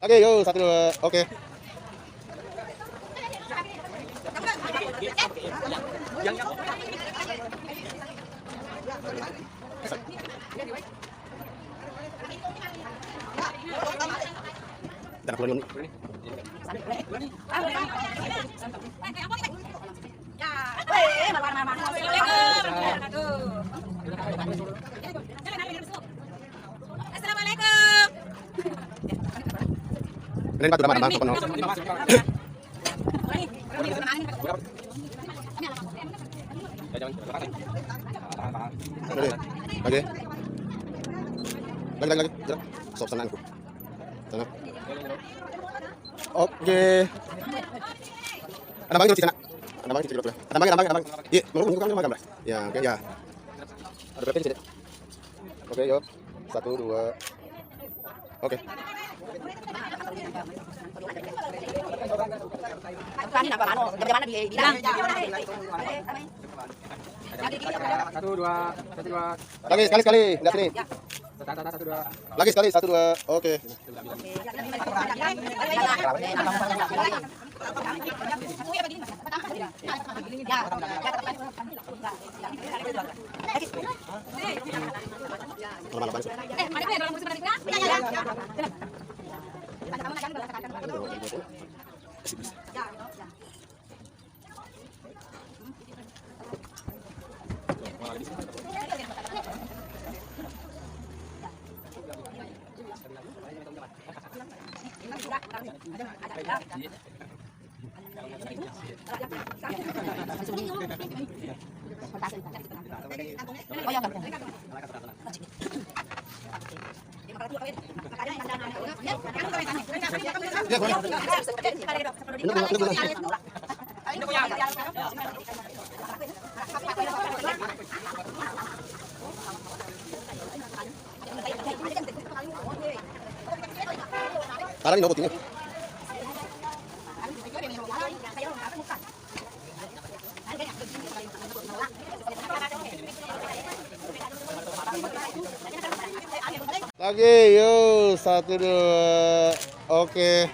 Oke, yo, satu dua, oke. Dan keluar ini. Assalamualaikum. Ini batu damat abang penuh. Lagi. Lagi. Sob sananku. Sana. Oke. Ada bang di sana. Ada bang di sana. Ada bang. Iya, mau bukan gambar. Ya, oke ya. Ada berapa di sini? Oke, yuk. 1 2. Oke. Satu dua. Lagi sekali, lihat sini. Satu dua. Lagi sekali, 1 2. Oke. Sekarang ini ini. Lagi, yuk, 1 2. Oke.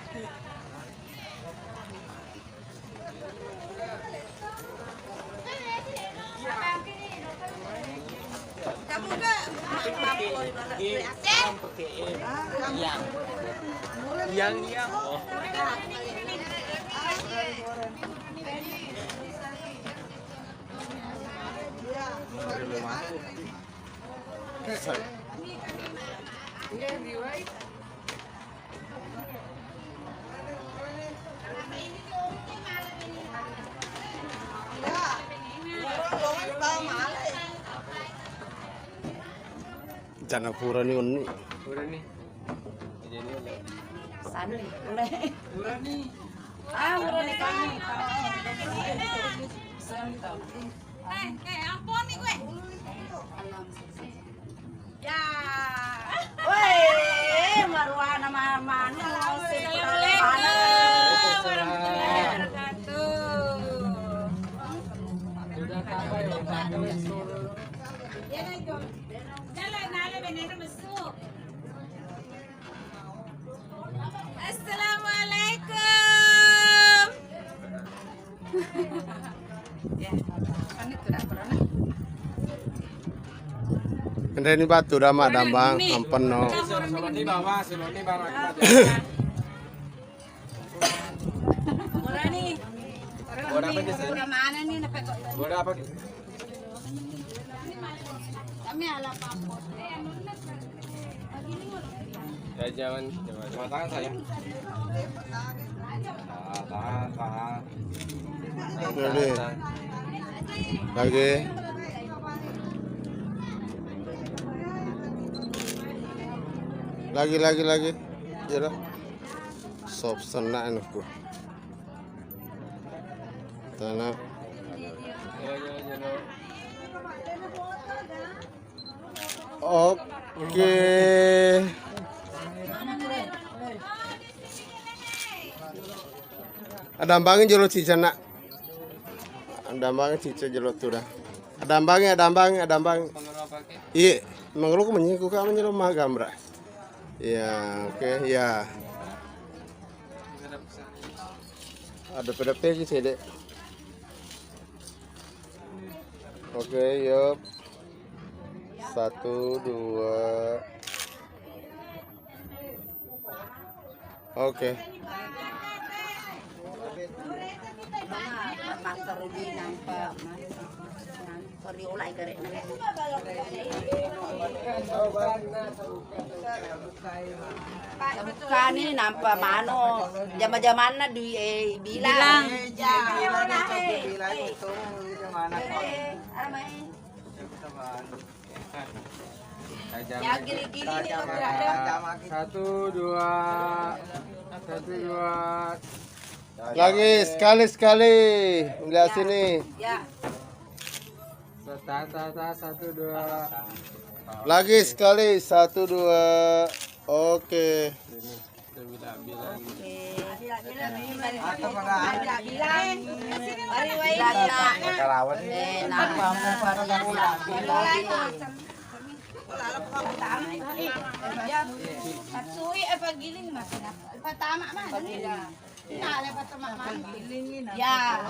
Yang oh. Jangan pura nih uni. Udah nih. Jadi Sani, boleh. udah nih. Boleh nih. Ampun nih gue. Ya. Woi, marwana mana sih? Assalamualaikum warahmatullahi wabarakatuh. Udah kakak ya. Jalan nale bener masuk. Assalamualaikum. Ya, kan itu dah pernah. Ini batu damat dambang ampen no. Solo di bawah, solo di bawah. Murah nih. Udah apa di sini? Udah mana nih dapat kok. Udah apa? Kami ala papot. Ya jangan tangan saya. Tahan. Jadi, lagi. Lagi. Ya dah. Sob senang aku. Tanah. Oke. Ada ambangin jelo cicana. Ada ambangin cica jelo tuh dah. Ada ambang. Iya, mengeluh menyiku kami nyelo mah gambar. Ya, oke, ya. Ada PDP sih dek. Oke, yuk. 1, 2. Oke. Master di nampak. Sorry ulai karek. Bukan ini nampak mano zaman-zaman di bilang. Ya gini-gini nih Satu, dua. Lagi sekali. Lihat sini. Ya. Satu, dua. Lagi sekali. 1, 2. Oke. Patsui apa giling mas? Patama man. Nah, lepas tamak man. Ya.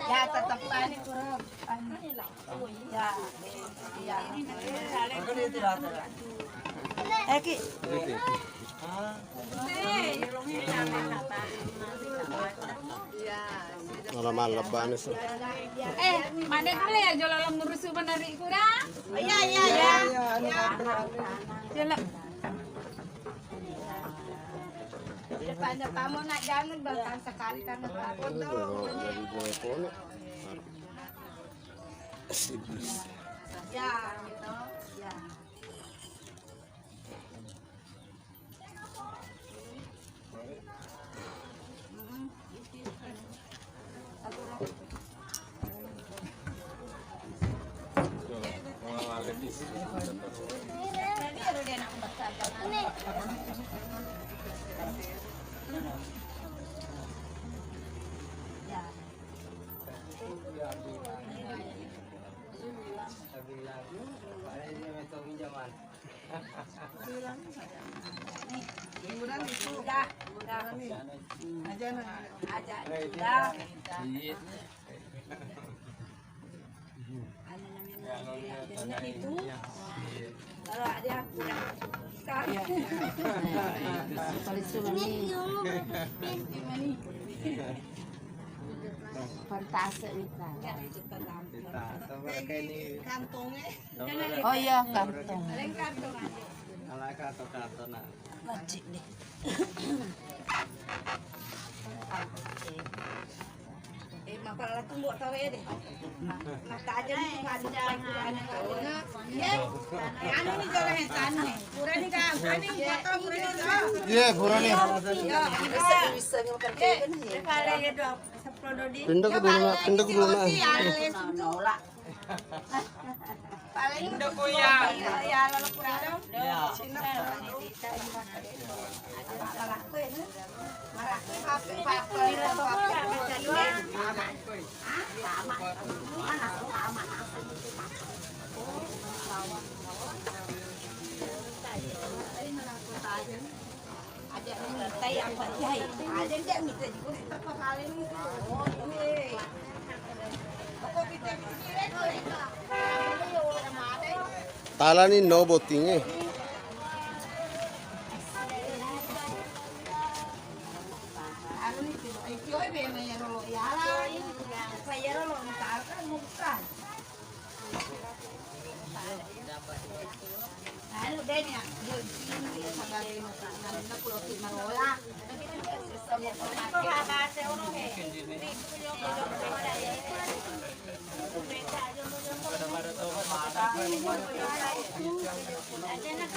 Ya tetap panik kurang. Ya. Ya. Eki. Malam-malam banget. Mana kali ya jual alam nurusu dari kurang? Iya. Jalan. Depannya kamu nak jangan bahkan sekali karena takut tuh. Ya, gitu. Ya. Kalau ada Fantase Oh iya kantong. Wajib deh. Mapala tu buat tawe deh. Mata aja ni ada ya. Anu ni jalan hentan ni. Pura ni kan, ani foto pura ni. Iya, pura nih. Bisa makan kan ni. Kale ya do. Seplodo di. Pindah ke dulu nah. Nolak. Paling do kuya. Ya lalu pura do. Sini masalah ko ya. Marah ko HP Tala ni no boting eh. Ada nak